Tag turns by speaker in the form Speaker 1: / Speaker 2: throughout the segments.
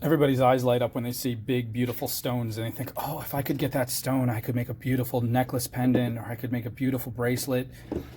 Speaker 1: Everybody's eyes light up when they see big, beautiful stones and they think, oh, if I could get that stone, I could make a beautiful necklace pendant or I could make a beautiful bracelet.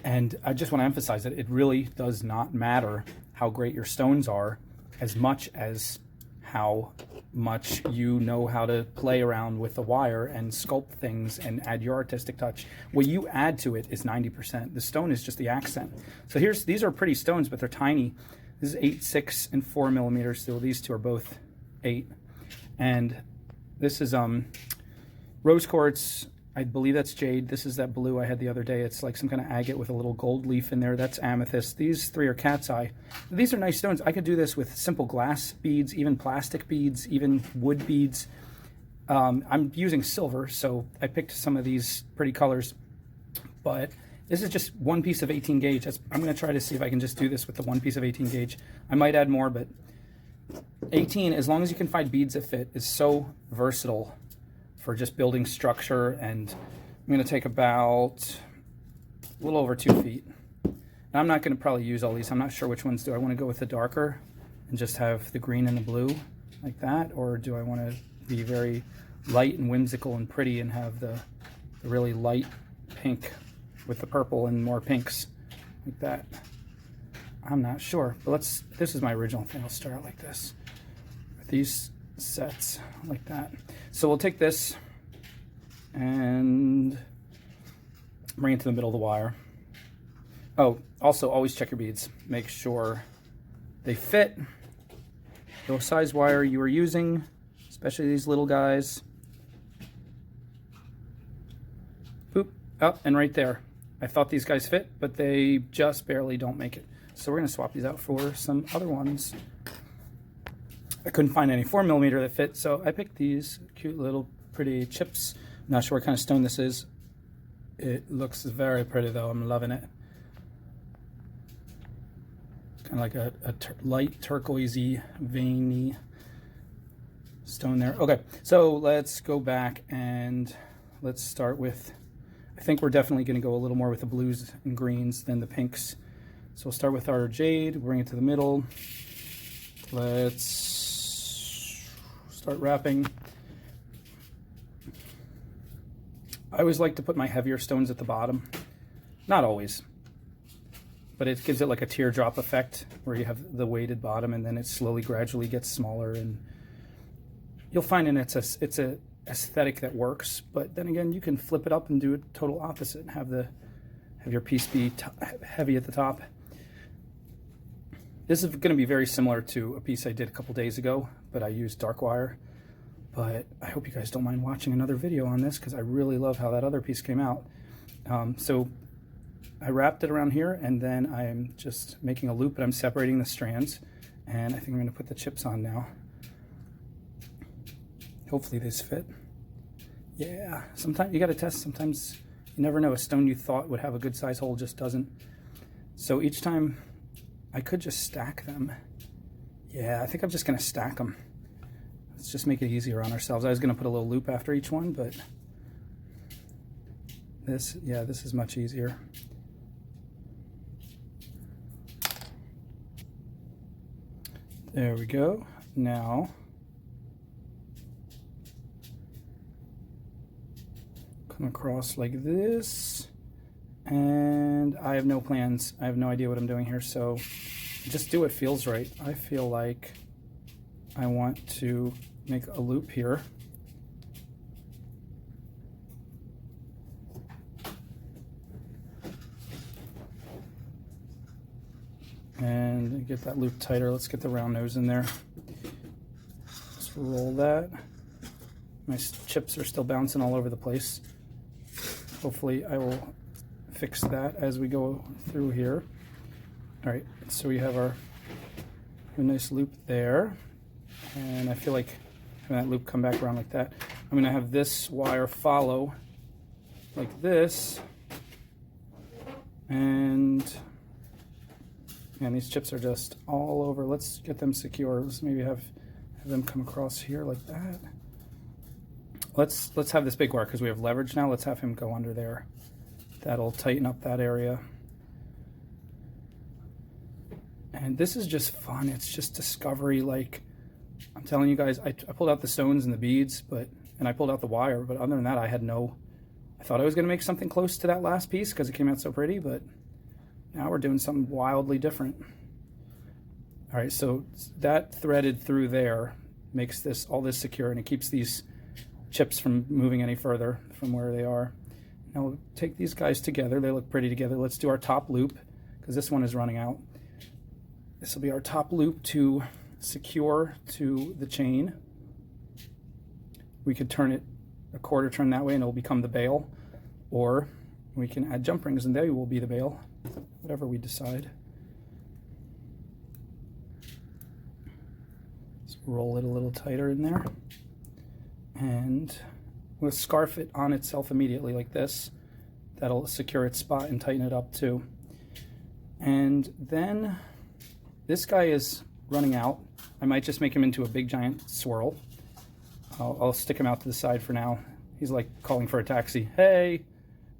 Speaker 1: And I just want to emphasize that it really does not matter how great your stones are as much as how much you know how to play around with the wire and sculpt things and add your artistic touch. What you add to it is 90%. The stone is just the accent. So these are pretty stones, but they're tiny. This is 8, 6, and 4 millimeters. So these two are both 8, and this is rose quartz. I believe that's jade. This is that blue I had the other day. It's like some kind of agate with a little gold leaf in there. That's amethyst. These 3 are cat's eye. These are nice stones. I could do this with simple glass beads, even plastic beads, even wood beads. I'm using silver, so I picked some of these pretty colors, but this is just one piece of 18 gauge. I'm going to try to see if I can just do this with the one piece of 18 gauge. I might add more, but 18, as long as you can find beads that fit, is so versatile for just building structure. And I'm going to take about a little over 2 feet. Now, I'm not going to probably use all these. I'm not sure which ones. Do I want to go with the darker and just have the green and the blue like that? Or do I want to be very light and whimsical and pretty and have the really light pink with the purple and more pinks like that? I'm not sure, but this is my original thing. I'll start out like this with these sets like that. So we'll take this and bring it to the middle of the wire. Oh, also always check your beads. Make sure they fit the size wire you are using, especially these little guys. Boop, up and right there. I thought these guys fit, but they just barely don't make it. So we're going to swap these out for some other ones. I couldn't find any 4 millimeter that fit, so I picked these cute little pretty chips. I'm not sure what kind of stone this is. It looks very pretty though. I'm loving it. Kind of like a light turquoisey, veiny stone there. Okay, so let's go back and let's start with, I think we're definitely going to go a little more with the blues and greens than the pinks. So we'll start with our jade, bring it to the middle. Let's start wrapping. I always like to put my heavier stones at the bottom. Not always, but it gives it like a teardrop effect where you have the weighted bottom and then it slowly, gradually gets smaller, and you'll find it's a aesthetic that works. But then again, you can flip it up and do it total opposite and have your piece be heavy at the top. This is going to be very similar to a piece I did a couple days ago, but I used dark wire. But I hope you guys don't mind watching another video on this because I really love how that other piece came out. So I wrapped it around here, and then I'm just making a loop, and I'm separating the strands. And I think I'm going to put the chips on now. Hopefully these fit. Yeah, sometimes you got to test. Sometimes you never know. A stone you thought would have a good size hole just doesn't. So each time, I could just stack them. Yeah, I think I'm just going to stack them. Let's just make it easier on ourselves. I was going to put a little loop after each one, but this is much easier. There we go. Now, come across like this. And I have no plans. I have no idea what I'm doing here, so just do what feels right. I feel like I want to make a loop here. And get that loop tighter. Let's get the round nose in there. Just roll that. My chips are still bouncing all over the place. Hopefully I will fix that as we go through here. All right, so we have a nice loop there, and I feel like having that loop come back around like that. I'm going to have this wire follow like this, and these chips are just all over. Let's get them secure. Let's maybe have them come across here like that. Let's have this big wire because we have leverage now. Let's have him go under there. That'll tighten up that area. And this is just fun. It's just discovery. Like, I'm telling you guys, I pulled out the stones and the beads, and I pulled out the wire, but other than that, I thought I was going to make something close to that last piece because it came out so pretty, but now we're doing something wildly different. All right, so that threaded through there makes all this secure, and it keeps these chips from moving any further from where they are. Now we'll take these guys together. They look pretty together. Let's do our top loop because this one is running out. This will be our top loop to secure to the chain. We could turn it a quarter turn that way and it'll become the bail, or we can add jump rings and they will be the bail, whatever we decide. Let's roll it a little tighter in there, and we'll scarf it on itself immediately like this. That'll secure its spot and tighten it up too. And then this guy is running out. I might just make him into a big giant swirl. I'll stick him out to the side for now. He's like calling for a taxi. Hey!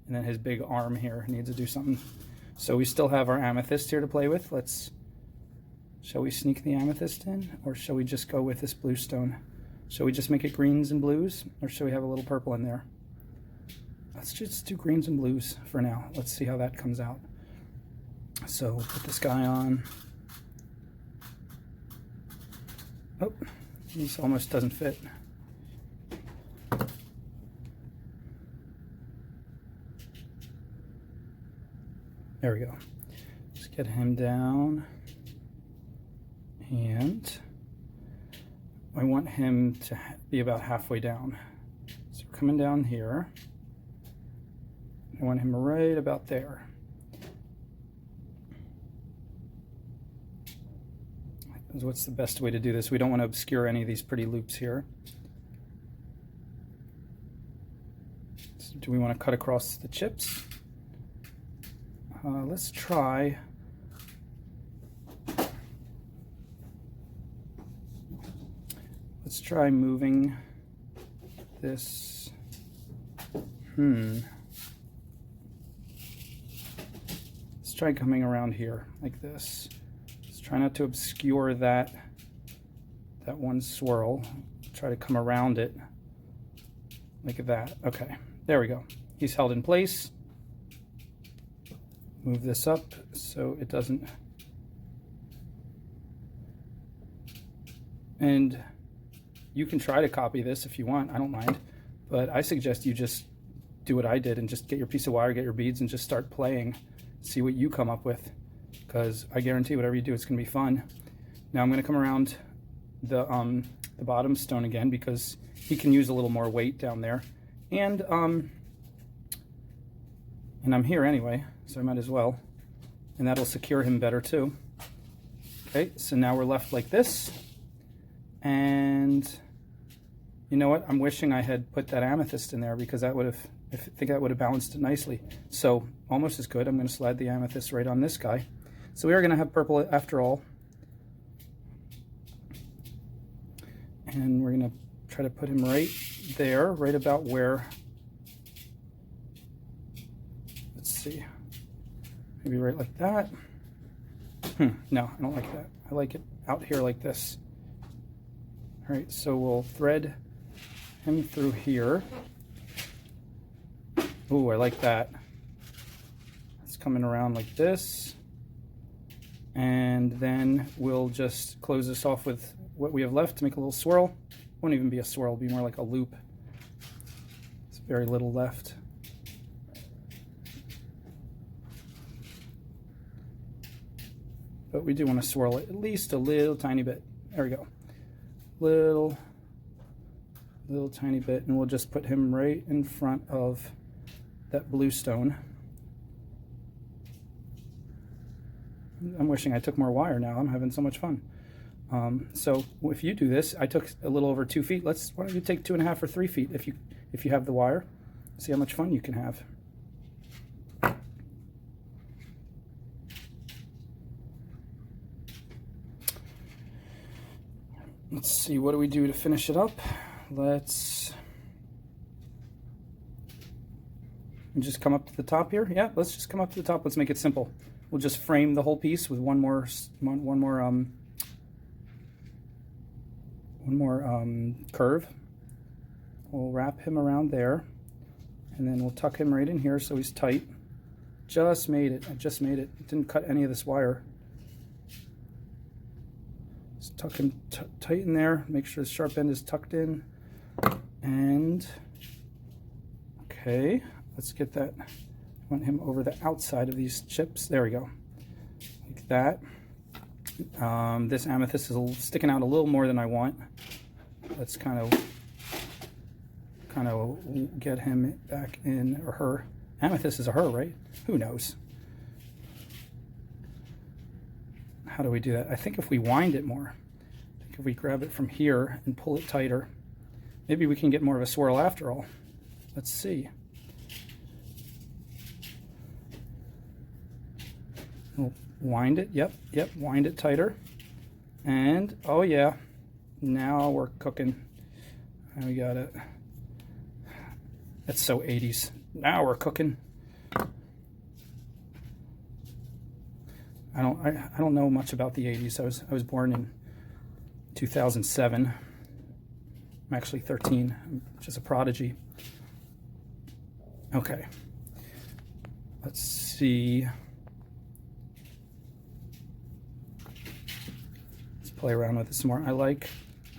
Speaker 1: And then his big arm here needs to do something. So we still have our amethyst here to play with. Shall we sneak the amethyst in, or shall we just go with this blue stone? Shall we just make it greens and blues, or shall we have a little purple in there? Let's just do greens and blues for now. Let's see how that comes out. So we'll put this guy on. Oh, this almost doesn't fit. There we go. Let's get him down. And I want him to be about halfway down. So we're coming down here. I want him right about there. What's the best way to do this? We don't want to obscure any of these pretty loops here. So do we want to cut across the chips? Let's try. Let's try moving this. Let's try coming around here like this. Let's try not to obscure that one swirl. Try to come around it like that. Okay, there we go. He's held in place. Move this up so it doesn't. And you can try to copy this if you want, I don't mind, but I suggest you just do what I did and just get your piece of wire, get your beads, and just start playing. See what you come up with, because I guarantee whatever you do, it's going to be fun. Now I'm going to come around the bottom stone again because he can use a little more weight down there, and I'm here anyway, so I might as well, and that'll secure him better too. Okay, so now we're left like this, and you know what? I'm wishing I had put that amethyst in there because that would have, I think that would have balanced it nicely. So almost as good. I'm going to slide the amethyst right on this guy. So we are going to have purple after all. And we're going to try to put him right there, right about where, let's see, maybe right like that. No, I don't like that. I like it out here like this. All right, so we'll thread him through here. Ooh, I like that. It's coming around like this. And then we'll just close this off with what we have left to make a little swirl. Won't even be a swirl, it'll be more like a loop. It's very little left. But we do want to swirl it at least a little tiny bit. There we go. Little tiny bit, and we'll just put him right in front of that blue stone. I'm wishing I took more wire now. I'm having so much fun. So if you do this, I took a little over 2 feet. Why don't you take 2.5 or 3 feet if you have the wire? See how much fun you can have. Let's see, what do we do to finish it up? Let's just come up to the top here. Yeah, let's just come up to the top. Let's make it simple. We'll just frame the whole piece with one more one more curve. We'll wrap him around there, and then we'll tuck him right in here so he's tight. Just made it. I just made it. Didn't cut any of this wire. Just tuck him tight in there. Make sure the sharp end is tucked in. And okay, let's get that. I want him over the outside of these chips. There we go. Like that. This amethyst is sticking out a little more than I want. Let's kind of get him back in, or her. Amethyst is a her, right? Who knows? How do we do that? I think if we wind it more, I think if we grab it from here and pull it tighter, maybe we can get more of a swirl after all. Let's see. We'll wind it, yep, wind it tighter. And, oh yeah, now we're cooking. And we got it. That's so 80s. Now we're cooking. I don't know much about the 80s. I was born in 2007. I'm actually 13, which is a prodigy. Okay. Let's see. Let's play around with this some more. I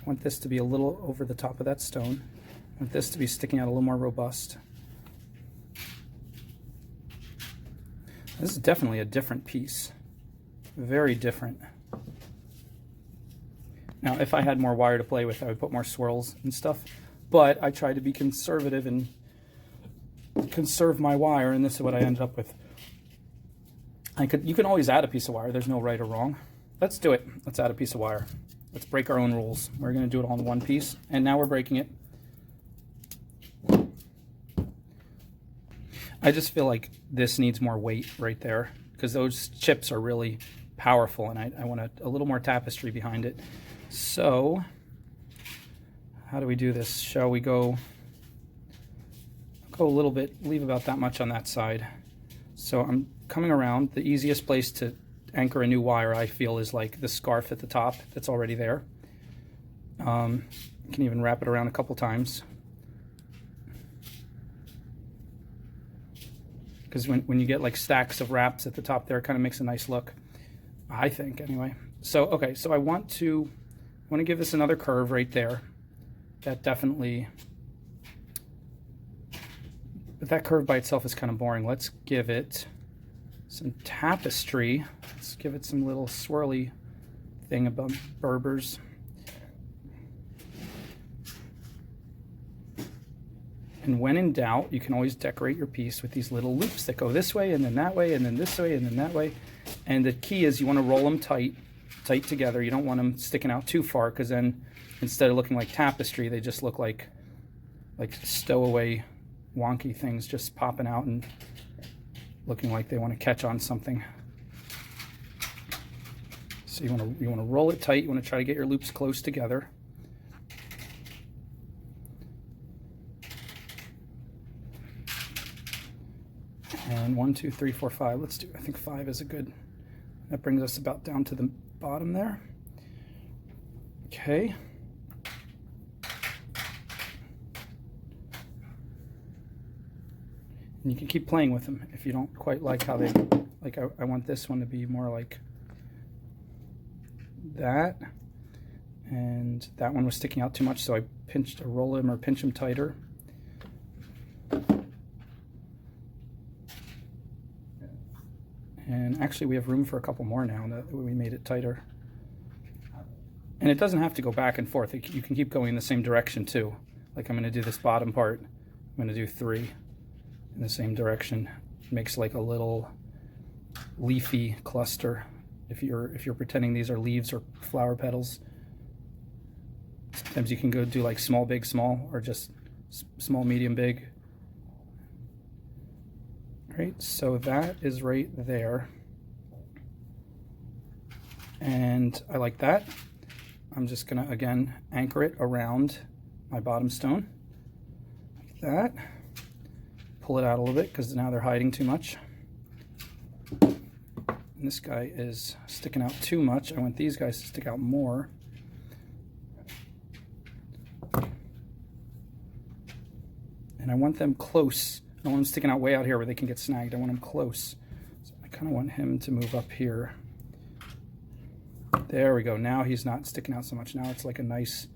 Speaker 1: want this to be a little over the top of that stone. I want this to be sticking out a little more robust. This is definitely a different piece. Very different. Now, if I had more wire to play with, I would put more swirls and stuff. But I tried to be conservative and conserve my wire, and this is what I ended up with. You can always add a piece of wire. There's no right or wrong. Let's do it. Let's add a piece of wire. Let's break our own rules. We're going to do it all in one piece, and now we're breaking it. I just feel like this needs more weight right there because those chips are really powerful, and I want a little more tapestry behind it. So how do we do this? Shall we go a little bit, leave about that much on that side. So I'm coming around. The easiest place to anchor a new wire, I feel, is like the scarf at the top that's already there. You can even wrap it around a couple times. Because when you get like stacks of wraps at the top there, it kind of makes a nice look, I think, anyway. So, okay, so I want to give this another curve right there. That definitely, but that curve by itself is kind of boring. Let's give it some tapestry. Let's give it some little swirly thing about Berbers. And when in doubt, you can always decorate your piece with these little loops that go this way and then that way and then this way and then that way. And the key is you want to roll them tight together. You don't want them sticking out too far, because then instead of looking like tapestry, they just look like stowaway wonky things just popping out and looking like they want to catch on something. So you want to roll it tight. You want to try to get your loops close together. And 1, 2, 3, 4, 5. Let's do, I think 5 is a good, that brings us about down to the bottom there. Okay. And you can keep playing with them if you don't quite like how they, like I want this one to be more like that. And that one was sticking out too much, so I roll him or pinch him tighter. And actually we have room for a couple more now that we made it tighter. And it doesn't have to go back and forth. You can keep going in the same direction too. Like I'm going to do this bottom part. I'm going to do 3 in the same direction. It makes like a little leafy cluster. If you're pretending these are leaves or flower petals. Sometimes you can go do like small, big, small, or just small, medium, big. Right, so that is right there. And I like that. I'm just gonna, again, anchor it around my bottom stone, like that. Pull it out a little bit, because now they're hiding too much. And this guy is sticking out too much. I want these guys to stick out more. And I want them close. I don't want them sticking out way out here where they can get snagged. I want them close. So I kind of want him to move up here. There we go. Now he's not sticking out so much. Now it's like a nice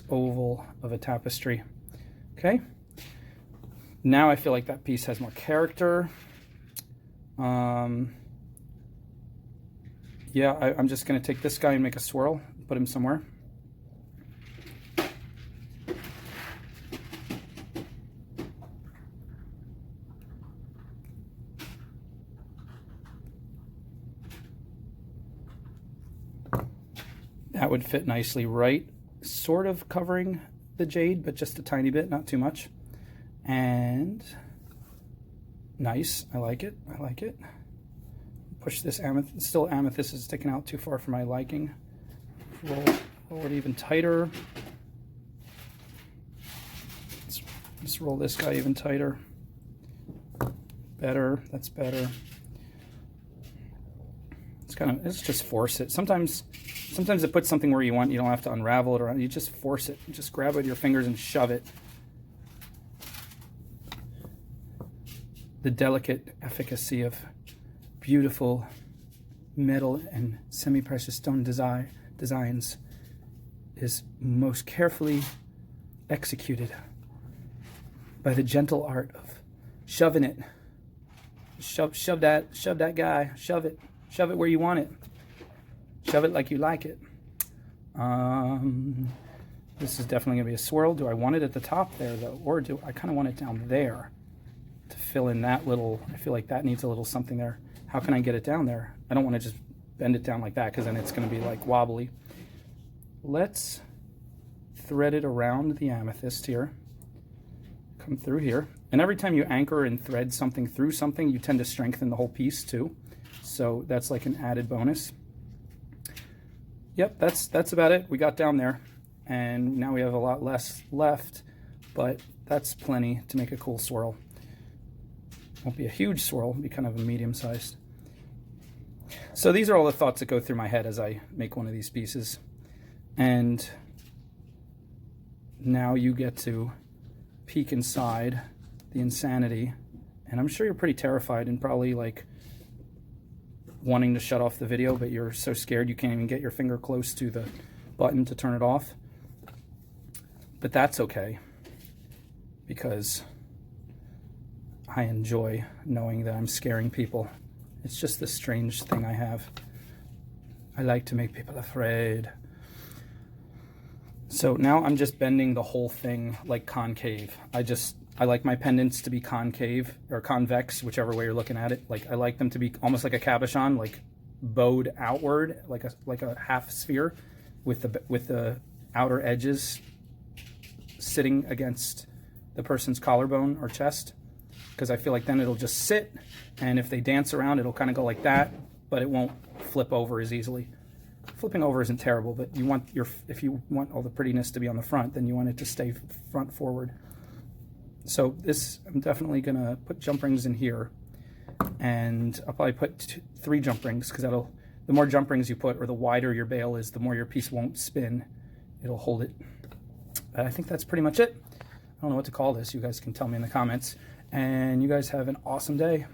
Speaker 1: oval of a tapestry. Okay. Now I feel like that piece has more character. Yeah, I'm just going to take this guy and make a swirl, put him somewhere. That would fit nicely, right? Sort of covering the jade, but just a tiny bit, not too much. And nice, I like it, I like it. Push this amethyst, still amethyst is sticking out too far for my liking. Roll it even tighter. Let's roll this guy even tighter. Better, that's better. Let's just force it. Sometimes it puts something where you want, you don't have to unravel it around, you just force it. You just grab it with your fingers and shove it. The delicate efficacy of beautiful metal and semi-precious stone designs is most carefully executed by the gentle art of shoving it. Shove that guy. Shove it where you want it. Shove it like you like it. This is definitely gonna be a swirl. Do I want it at the top there though, or do I kind of want it down there to fill in that little? I feel like that needs a little something there. How can I get it down there? I don't want to just bend it down like that because then it's going to be like wobbly. Let's thread it around the amethyst here. Come through here. And every time you anchor and thread something through something, you tend to strengthen the whole piece too. So that's like an added bonus. Yep, that's about it. We got down there. And now we have a lot less left, but that's plenty to make a cool swirl. Won't be a huge swirl, it'll be kind of a medium-sized. So these are all the thoughts that go through my head as I make one of these pieces. And now you get to peek inside the insanity. And I'm sure you're pretty terrified and probably like wanting to shut off the video, but you're so scared you can't even get your finger close to the button to turn it off. But that's okay, because I enjoy knowing that I'm scaring people. It's just this strange thing I have. I like to make people afraid. So now I'm just bending the whole thing like concave. I like my pendants to be concave or convex, whichever way you're looking at it. Like I like them to be almost like a cabochon, like bowed outward, like a half sphere, with the outer edges sitting against the person's collarbone or chest. Because I feel like then it'll just sit, and if they dance around, it'll kind of go like that, but it won't flip over as easily. Flipping over isn't terrible, but if you want all the prettiness to be on the front, then you want it to stay front forward. So I'm definitely gonna put jump rings in here, and I'll probably put 3 jump rings, because the more jump rings you put, or the wider your bail is, the more your piece won't spin. It'll hold it. But I think that's pretty much it. I don't know what to call this. You guys can tell me in the comments. And you guys have an awesome day.